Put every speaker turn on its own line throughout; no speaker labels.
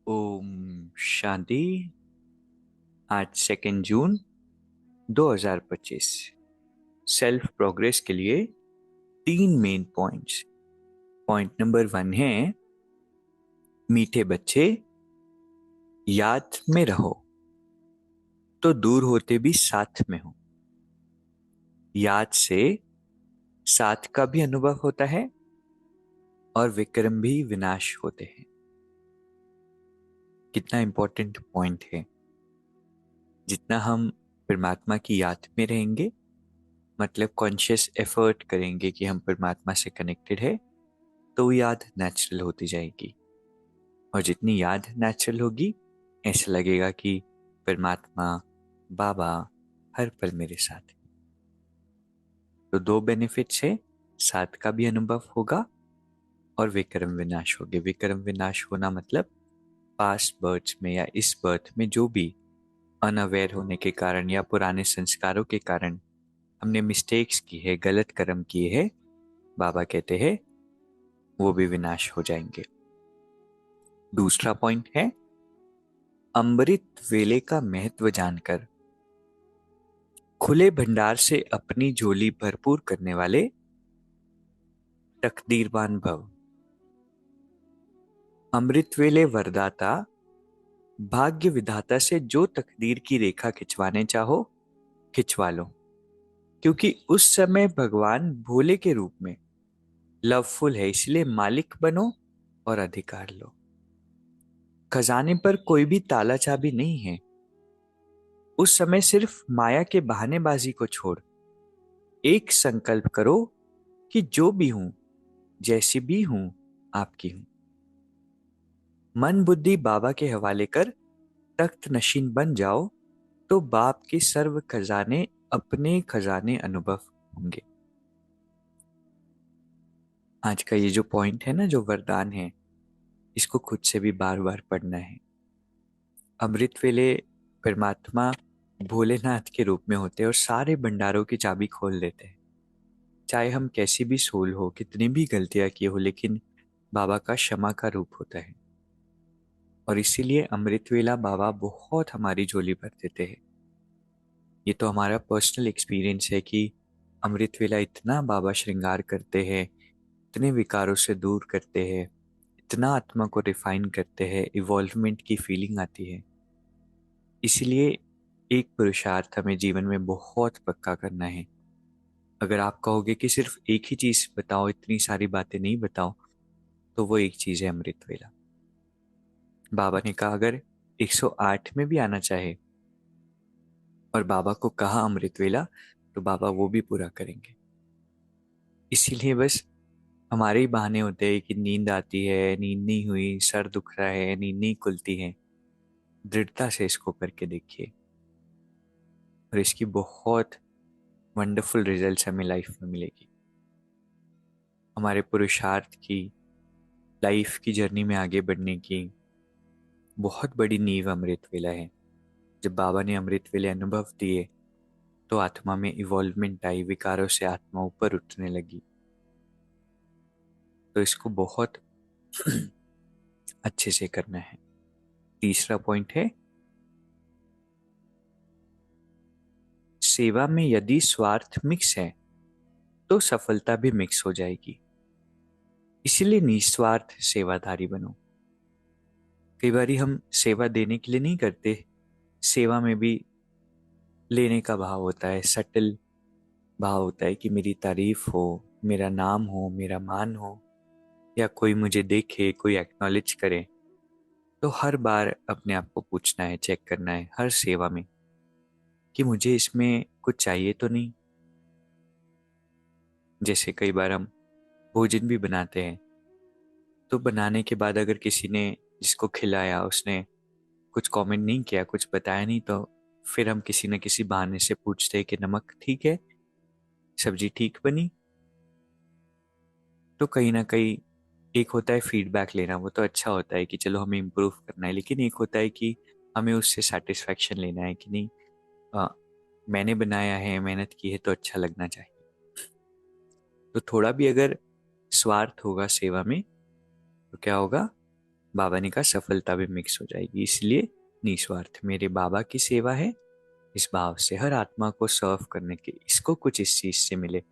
ओम शांति। आज 2 जून 2025। Self progress के लिए 3 मेन पॉइंट्स। पॉइंट नंबर 1 है, मीठे बच्चे याद में रहो तो दूर होते भी साथ में हो। याद से साथ का भी अनुभव होता है और विक्रम भी विनाश होते हैं। कितना इंपॉर्टेंट पॉइंट है। जितना हम परमात्मा की याद में रहेंगे, मतलब कॉन्शियस एफर्ट करेंगे कि हम परमात्मा से कनेक्टेड है, तो वो याद नेचुरल होती जाएगी। और जितनी याद नेचुरल होगी, ऐसा लगेगा कि परमात्मा बाबा हर पल मेरे साथ है। तो 2 बेनिफिट्स है, साथ का भी अनुभव होगा और विक्रम विनाश होगे। विक्रम विनाश होना मतलब पास्ट बर्थ में या इस बर्थ में जो भी अनअवेयर होने के कारण या पुराने संस्कारों के कारण हमने मिस्टेक्स की है, गलत कर्म किए हैं, बाबा कहते हैं वो भी विनाश हो जाएंगे। दूसरा पॉइंट है, अमृत वेले का महत्व जानकर खुले भंडार से अपनी झोली भरपूर करने वाले तकदीरवान भव। अमृत वेले वरदाता भाग्य विधाता से जो तकदीर की रेखा खिंचवाने चाहो खिंचवा लो, क्योंकि उस समय भगवान भोले के रूप में लवफुल है, इसलिए मालिक बनो और अधिकार लो। खजाने पर कोई भी ताला चाबी नहीं है। उस समय सिर्फ माया के बहानेबाजी को छोड़ एक संकल्प करो कि जो भी हूं, जैसी भी हूं, आपकी हूं। मन बुद्धि बाबा के हवाले कर तख्त नशीन बन जाओ, तो बाप के सर्व खजाने अपने खजाने अनुभव होंगे। आज का ये जो पॉइंट है ना, जो वरदान है, इसको खुद से भी बार बार पढ़ना है। अमृत वेले परमात्मा भोलेनाथ के रूप में होते हैं और सारे भंडारों की चाबी खोल देते हैं। चाहे हम कैसी भी सोल हो, कितनी भी गलतियां की हो, लेकिन बाबा का क्षमा का रूप होता है। और इसीलिए अमृत वेला बाबा बहुत हमारी झोली भर देते हैं। ये तो हमारा पर्सनल एक्सपीरियंस है कि अमृत वेला इतना बाबा श्रृंगार करते हैं, इतने विकारों से दूर करते हैं, इतना आत्मा को रिफाइन करते हैं, इवॉल्वमेंट की फीलिंग आती है। इसलिए एक पुरुषार्थ हमें जीवन में बहुत पक्का करना है। अगर आप कहोगे कि सिर्फ एक ही चीज बताओ, इतनी सारी बातें नहीं बताओ, तो वो एक चीज है अमृत वेला। बाबा ने कहा अगर 108 में भी आना चाहे और बाबा को कहा अमृत वेला, तो बाबा वो भी पूरा करेंगे। इसीलिए बस हमारे ही बहाने होते हैं कि नींद आती है, नींद नहीं हुई, सर दुख रहा है, नींद नहीं खुलती है। दृढ़ता से इसको करके देखिए और इसकी बहुत वंडरफुल रिजल्ट्स हमें लाइफ में मिलेगी। हमारे पुरुषार्थ की, लाइफ की जर्नी में आगे बढ़ने की बहुत बड़ी नींव अमृत वेला है। जब बाबा ने अमृत वेले अनुभव दिए तो आत्मा में इवॉल्वमेंट आई, विकारों से आत्मा ऊपर उठने लगी। तो इसको बहुत अच्छे से करना है। तीसरा पॉइंट है, सेवा में यदि स्वार्थ मिक्स है तो सफलता भी मिक्स हो जाएगी। इसीलिए निस्वार्थ सेवाधारी बनो। कई बार हम सेवा देने के लिए नहीं करते, सेवा में भी लेने का भाव होता है, सटल भाव होता है कि मेरी तारीफ हो, मेरा नाम हो, मेरा मान हो, या कोई मुझे देखे, कोई एक्नॉलेज करे। तो हर बार अपने आप को पूछना है, चेक करना है हर सेवा में कि मुझे इसमें कुछ चाहिए तो नहीं। जैसे कई बार हम भोजन भी बनाते हैं, तो बनाने के बाद अगर किसी ने जिसको खिलाया उसने कुछ कमेंट नहीं किया, कुछ बताया नहीं, तो फिर हम किसी न किसी बहाने से पूछते हैं कि नमक ठीक है, सब्जी ठीक बनी। तो कहीं ना कहीं एक होता है फीडबैक लेना, वो तो अच्छा होता है कि चलो हमें इम्प्रूव करना है, लेकिन एक होता है कि हमें उससे सेटिस्फैक्शन लेना है कि नहीं, आ, मैंने बनाया है, मेहनत की है, तो अच्छा लगना चाहिए। तो थोड़ा भी अगर स्वार्थ होगा सेवा में, तो क्या होगा, बाबा ने कहा सफलता भी मिक्स हो जाएगी, इसलिए निस्वार्थ। मेरे बाबा की सेवा है इस भाव से, हर आत्मा को सर्व करने के, इसको कुछ इस चीज से मिले,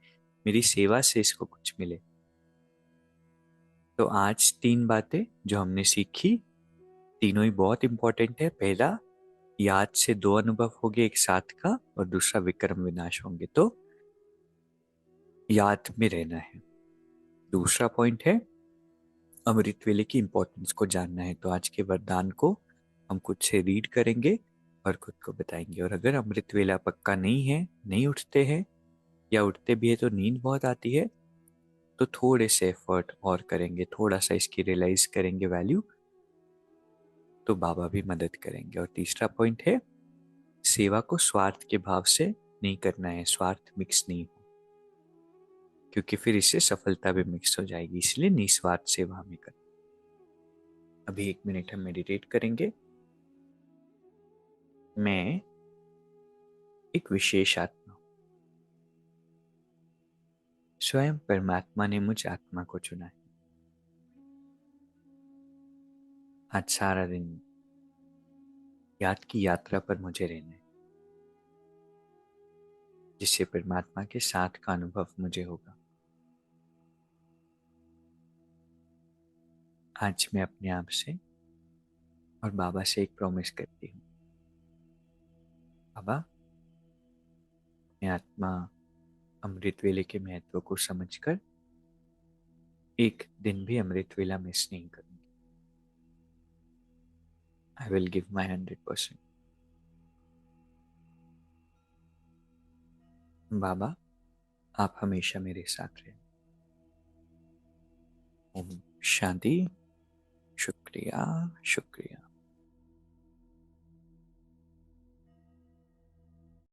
मेरी सेवा से इसको कुछ मिले। तो आज 3 बातें जो हमने सीखी, तीनों ही बहुत इंपॉर्टेंट है। पहला, याद से 2 अनुभव हो गए एक साथ का, और दूसरा विक्रम विनाश होंगे, तो याद में रहना है। दूसरा पॉइंट है अमृत वेले की इंपॉर्टेंस को जानना है। तो आज के वरदान को हम खुद से रीड करेंगे और खुद को बताएंगे। और अगर अमृत वेला पक्का नहीं है, नहीं उठते हैं, या उठते भी है तो नींद बहुत आती है, तो थोड़े से एफर्ट और करेंगे, थोड़ा सा इसकी रियलाइज करेंगे वैल्यू, तो बाबा भी मदद करेंगे। और तीसरा पॉइंट है सेवा को स्वार्थ के भाव से नहीं करना है, स्वार्थ मिक्स नहीं हो, क्योंकि फिर इससे सफलता भी मिक्स हो जाएगी, इसलिए निस्वार्थ सेवा हमें करना। अभी 1 मिनट हम मेडिटेट करेंगे। मैं एक विशेष आत्मा हूं, स्वयं परमात्मा ने मुझ आत्मा को चुना है। आज सारा दिन याद की यात्रा पर मुझे रहना है, जिससे परमात्मा के साथ का अनुभव मुझे होगा। आज मैं अपने आप से और बाबा से एक प्रॉमिस करती हूँ। बाबा, मैं आत्मा अमृत वेले के महत्व को समझकर एक दिन भी अमृत वेला मिस नहीं करूंगी। I will give my 100%। बाबा, आप हमेशा मेरे साथ रहें। ओम शांति। शुक्रिया, शुक्रिया।